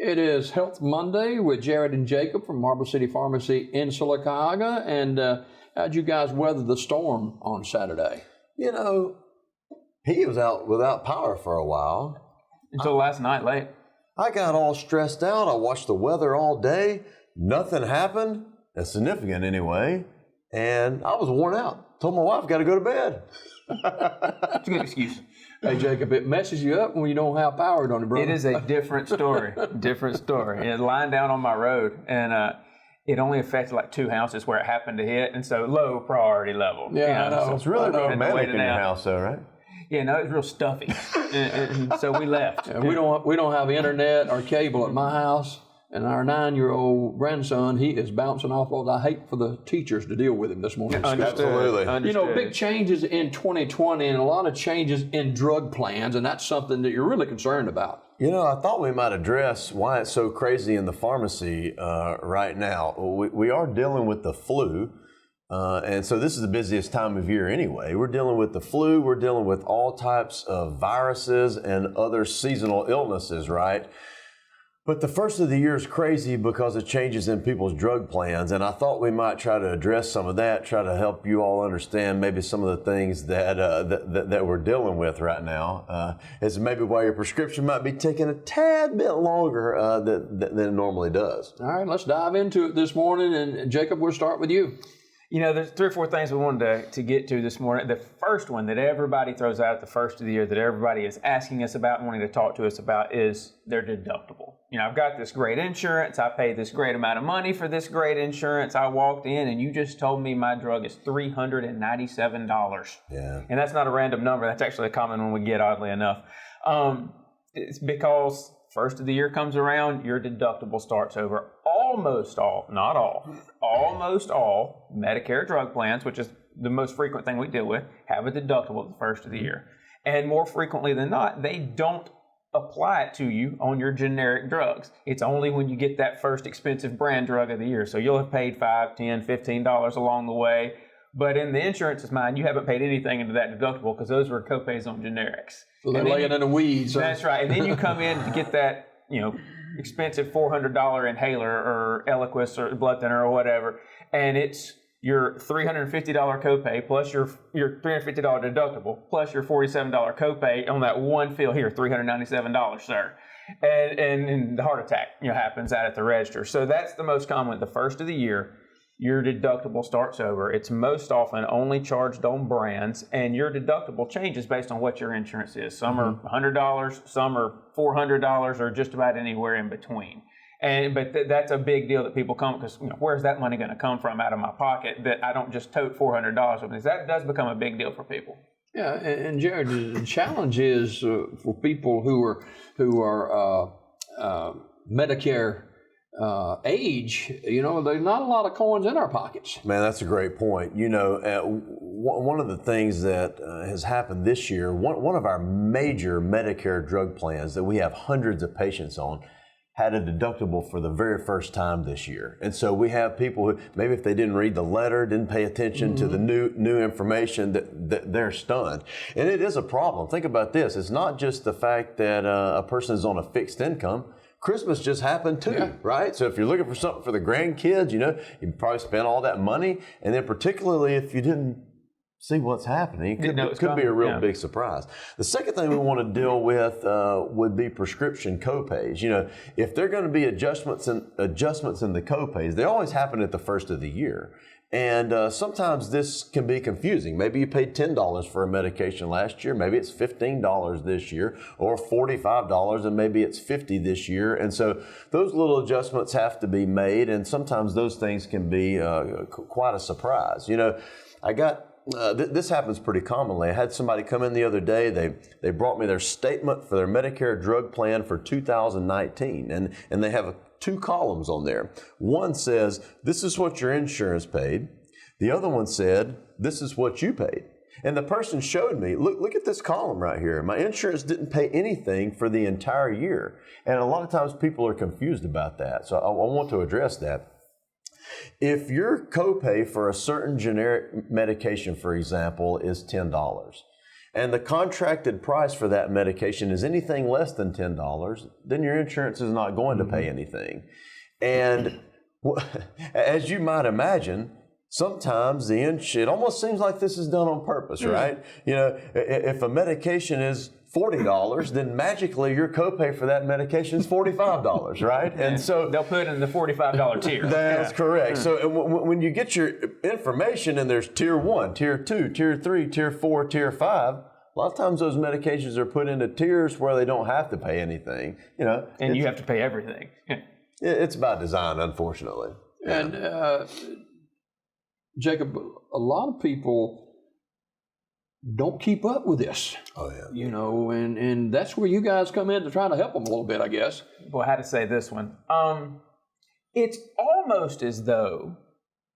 It is Health Monday with Jared and Jacob from Marble City Pharmacy in Sylacauga. And how'd you guys weather the storm on Saturday? You know, he was out without power for a while. Until last night late. I got all stressed out. I watched the weather all day. Nothing happened. That's significant anyway. And I was worn out. Told my wife, got to go to bed. It's a good excuse. Hey, Jacob, it messes you up when you don't have power, don't it, brother? It is a different story. Different story. It's lying down on my road, and it only affected like 2 houses where it happened to hit, and so low priority level. Yeah, I know. So it's really romantic in your house, though, right? Yeah, no, it's real stuffy, and so we left. Yeah, we don't have internet or cable at my house. And our 9-year-old grandson, he is bouncing off of. I hate for the teachers to deal with him this morning. Absolutely. You know, big changes in 2020 and a lot of changes in drug plans, and that's something that you're really concerned about. You know, I thought we might address why it's so crazy in the pharmacy right now. We are dealing with the flu, and so this is the busiest time of year anyway. We're dealing with the flu. We're dealing with all types of viruses and other seasonal illnesses, right? But the first of the year is crazy because of changes in people's drug plans, and I thought we might try to address some of that, try to help you all understand maybe some of the things that we're dealing with right now. It's maybe why your prescription might be taking a tad bit longer than it normally does. All right, let's dive into it this morning, and Jacob, we'll start with you. You know, there's 3 or 4 things we wanted to get to this morning. The first one that everybody throws out at the first of the year that everybody is asking us about and wanting to talk to us about is their deductible. You know, I've got this great insurance. I pay this great amount of money for this great insurance. I walked in and you just told me my drug is $397. Yeah. And that's not a random number. That's actually a common one we get, oddly enough. It's because first of the year comes around, your deductible starts over. Almost all, not all, almost all Medicare drug plans, which is the most frequent thing we deal with, have a deductible at the first of the year. And more frequently than not, they don't apply it to you on your generic drugs. It's only when you get that first expensive brand drug of the year. So you'll have paid $5, $10, $15 along the way. But in the insurance's mind, you haven't paid anything into that deductible because those were copays on generics. So they're laying in the weeds. That's right. And then you come in to get that, you know, expensive $400 inhaler or Eliquis or blood thinner or whatever, and it's your $350 copay plus your $350 deductible plus your $47 copay on that one fill here, $397, sir. And the heart attack, you know, happens out at the register. So that's the most common. The first of the year, your deductible starts over. It's most often only charged on brands, and your deductible changes based on what your insurance is. Some are $100, some are $400, or just about anywhere in between. But that's a big deal that people come, because, you know, where's that money going to come from out of my pocket that I don't just tote $400 with? That does become a big deal for people. Yeah, and Jared, the challenge is for people who are Medicare age, you know, there's not a lot of coins in our pockets. Man, that's a great point. You know, one of the things that has happened this year, one of our major Medicare drug plans that we have hundreds of patients on had a deductible for the very first time this year. And so we have people who, maybe if they didn't read the letter, didn't pay attention to the new information, that they're stunned. And it is a problem. Think about this. It's not just the fact that a person is on a fixed income. Christmas just happened too, right? So if you're looking for something for the grandkids, you know, you probably spent all that money. And then particularly if you didn't see what's happening, it could be a real big surprise. The second thing we want to deal with would be prescription copays. You know, if there are going to be adjustments in the copays, they always happen at the first of the year. And sometimes this can be confusing. Maybe you paid $10 for a medication last year. Maybe it's $15 this year, or $45, and maybe it's $50 this year. And so those little adjustments have to be made, and sometimes those things can be quite a surprise. You know, I got this happens pretty commonly. I had somebody come in the other day. They brought me their statement for their Medicare drug plan for 2019, and they have 2 columns on there. One says, this is what your insurance paid. The other one said, this is what you paid. And the person showed me, look at this column right here. My insurance didn't pay anything for the entire year. And a lot of times people are confused about that. So I want to address that. If your copay for a certain generic medication, for example, is $10, and the contracted price for that medication is anything less than $10, then your insurance is not going to pay anything. And as you might imagine, sometimes it almost seems like this is done on purpose, right? You know, if a medication is $40, then magically your copay for that medication is $45, right? And so they'll put it in the $45 tier. that's correct. So when you get your information and there's tier 1, tier 2, tier 3, tier 4, tier 5, a lot of times those medications are put into tiers where they don't have to pay anything, you know. And you have to pay everything. It's by design, unfortunately. And Jacob, a lot of people don't keep up with this. Oh, yeah. You know, and that's where you guys come in to try to help them a little bit, I guess. Well, how to say this one? It's almost as though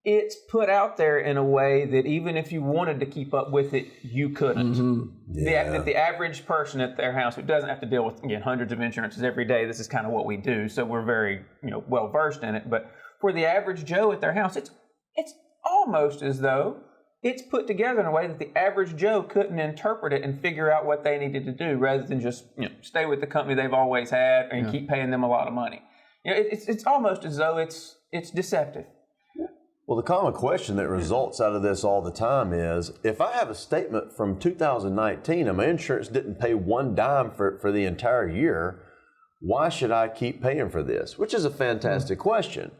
it's put out there in a way that even if you wanted to keep up with it, you couldn't. Yeah. The average person at their house who doesn't have to deal with, again, hundreds of insurances every day, this is kind of what we do, so we're very, well versed in it. But for the average Joe at their house, it's almost as though it's put together in a way that the average Joe couldn't interpret it and figure out what they needed to do, rather than just stay with the company they've always had and keep paying them a lot of money. It's almost as though it's deceptive. Well, the common question that results out of this all the time is, if I have a statement from 2019 and my insurance didn't pay one dime for the entire year, why should I keep paying for this? Which is a fantastic question.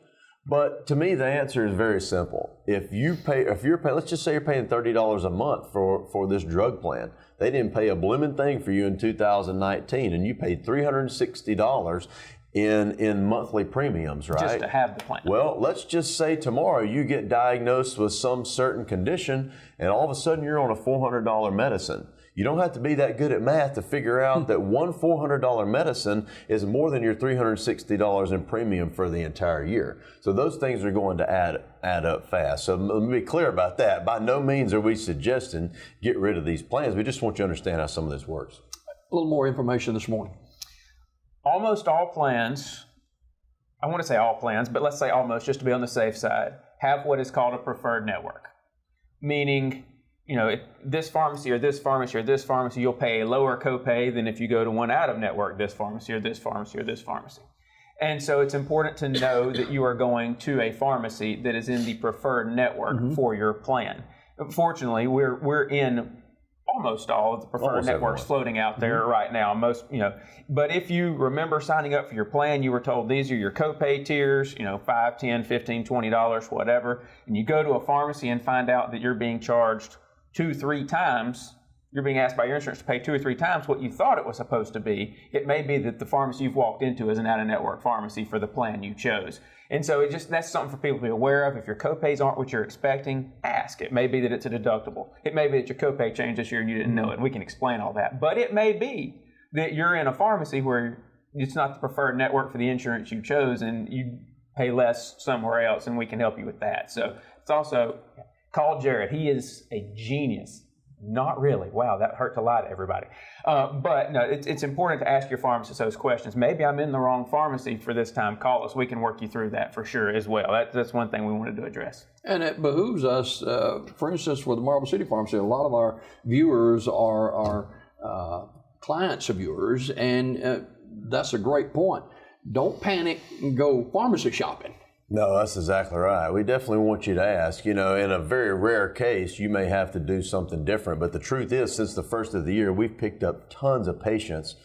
But to me, the answer is very simple. If you're paying, let's just say you're paying $30 a month for this drug plan. They didn't pay a blooming thing for you in 2019, and you paid $360 in monthly premiums, right? Just to have the plan. Well, let's just say tomorrow you get diagnosed with some certain condition, and all of a sudden you're on a $400 medicine. You don't have to be that good at math to figure out that one $400 medicine is more than your $360 in premium for the entire year. So those things are going to add up fast. So let me be clear about that. By no means are we suggesting get rid of these plans. We just want you to understand how some of this works. A little more information this morning. Almost all plans, I want to say all plans, but let's say almost, just to be on the safe side, have what is called a preferred network. Meaning, this pharmacy or this pharmacy or this pharmacy, you'll pay a lower copay than if you go to one out-of-network, this pharmacy or this pharmacy or this pharmacy. And so it's important to know that you are going to a pharmacy that is in the preferred network for your plan. Fortunately, we're in almost all of the preferred networks floating out there right now. But if you remember signing up for your plan, you were told these are your copay tiers, $5, $10, $15, $20, whatever. And you go to a pharmacy and find out that you're being charged 2-3 times. You're being asked by your insurance to pay 2 or 3 times what you thought it was supposed to be. It may be that the pharmacy you've walked into is an out-of-network pharmacy for the plan you chose. And so that's something for people to be aware of. If your copays aren't what you're expecting, ask. It may be that it's a deductible. It may be that your copay changed this year and you didn't know it. We can explain all that. But it may be that you're in a pharmacy where it's not the preferred network for the insurance you chose and you pay less somewhere else, and we can help you with that. So it's also, call Jared. He is a genius. Not really. Wow, that hurt to lie to everybody. But no, it's important to ask your pharmacist those questions. Maybe I'm in the wrong pharmacy for this time. Call us. We can work you through that for sure as well. That's one thing we wanted to address. And it behooves us, for instance, with the Marble City Pharmacy, a lot of our viewers are clients of yours, and that's a great point. Don't panic and go pharmacy shopping. No, that's exactly right. We definitely want you to ask. In a very rare case, you may have to do something different. But the truth is, since the first of the year, we've picked up tons of patients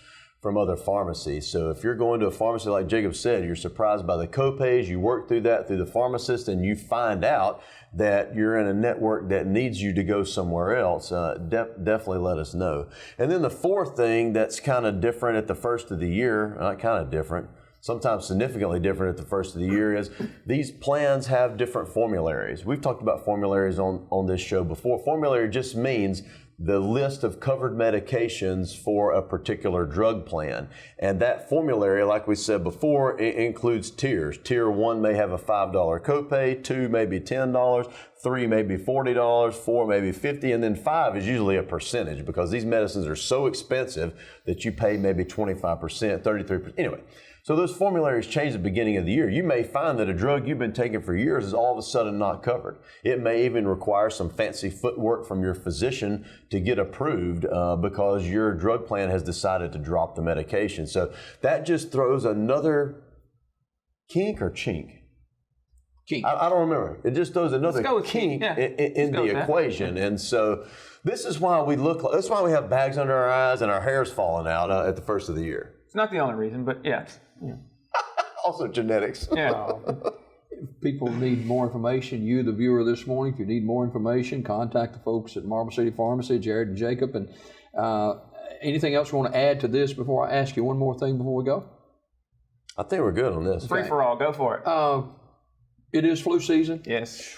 from other pharmacies. So if you're going to a pharmacy, like Jacob said, you're surprised by the copays, you work through that through the pharmacist, and you find out that you're in a network that needs you to go somewhere else, definitely let us know. And then the fourth thing that's kind of different at the first of the year, not kind of different, sometimes significantly different at the first of the year, is these plans have different formularies. We've talked about formularies on this show before. Formulary just means the list of covered medications for a particular drug plan. And that formulary, like we said before, it includes tiers. Tier 1 may have a $5 copay, 2 maybe $10, 3 maybe $40, 4 maybe $50, and then 5 is usually a percentage, because these medicines are so expensive that you pay maybe 25%, 33%. Anyway, So those formularies change at the beginning of the year. You may find that a drug you've been taking for years is all of a sudden not covered. It may even require some fancy footwork from your physician to get approved because your drug plan has decided to drop the medication. So that just throws another kink or chink. Kink. I don't remember. It just throws another kink in the equation. And so this is why we look like, that's why we have bags under our eyes and our hair's falling out at the first of the year. It's not the only reason, but yeah. Also genetics. Yeah. If people need more information, you, the viewer this morning, if you need more information, contact the folks at Marble City Pharmacy, Jared and Jacob. And anything else you want to add to this before I ask you one more thing before we go? I think we're good on this. Free for all. Go for it. It is flu season. Yes.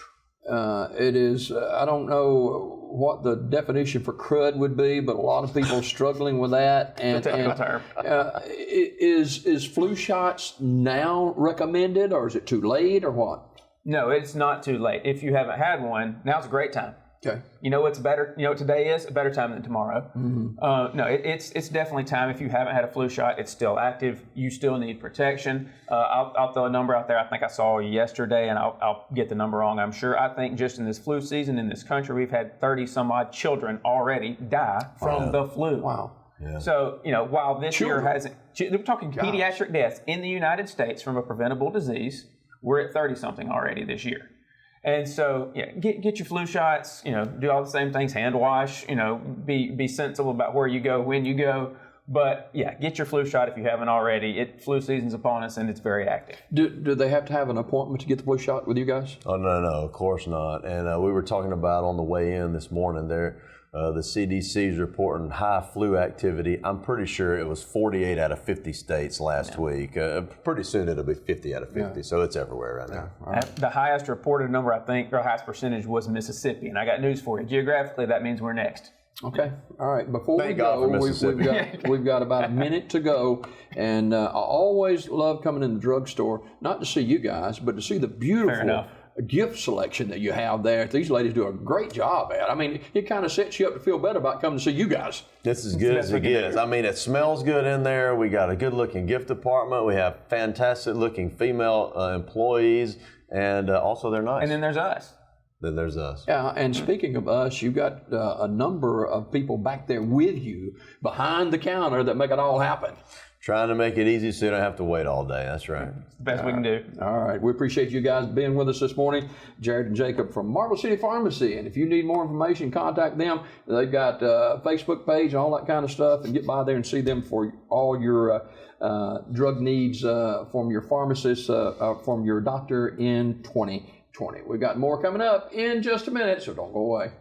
It is, I don't know what the definition for crud would be, but a lot of people are struggling with that. And, The technical term. Is flu shots now recommended, or is it too late, or what? No, it's not too late. If you haven't had one, now's a great time. Okay. You know what's better? You know what today is? A better time than tomorrow. No, it's definitely time. If you haven't had a flu shot, it's still active. You still need protection. I'll throw a number out there. I think I saw yesterday, and I'll get the number wrong, I'm sure. I think just in this flu season in this country, we've had 30 some odd children already die from the flu. Wow. Yeah. So, while this year hasn't, we're talking pediatric deaths in the United States from a preventable disease, we're at 30 something already this year. And so, get your flu shots, do all the same things, hand wash, be sensible about where you go, when you go. But get your flu shot if you haven't already. Flu season's upon us and it's very active. Do they have to have an appointment to get the flu shot with you guys? Oh, no, of course not. And we were talking about on the way in this morning there, the CDC is reporting high flu activity. I'm pretty sure it was 48 out of 50 states last week. Pretty soon it'll be 50 out of 50, so it's everywhere right now. Right. The highest reported number, I think, or highest percentage was Mississippi. And I got news for you. Geographically, that means we're next. Okay. All right. Before Thank we God go, for Mississippi. we've got about a minute to go. And I always love coming in the drugstore, not to see you guys, but to see the beautiful gift selection that you have there. These ladies do a great job at. I mean, it kind of sets you up to feel better about coming to see you guys. It's as good as it gets. I mean, it smells good in there. We got a good-looking gift department. We have fantastic-looking female employees, and also they're nice. And then there's us. Then there's us. Yeah, and speaking of us, you got a number of people back there with you behind the counter that make it all happen. Trying to make it easy so you don't have to wait all day. That's right. It's the best we can do. All right. We appreciate you guys being with us this morning. Jared and Jacob from Marble City Pharmacy. And if you need more information, contact them. They've got a Facebook page and all that kind of stuff. And get by there and see them for all your drug needs from your pharmacist, from your doctor in 2020. We've got more coming up in just a minute, so don't go away.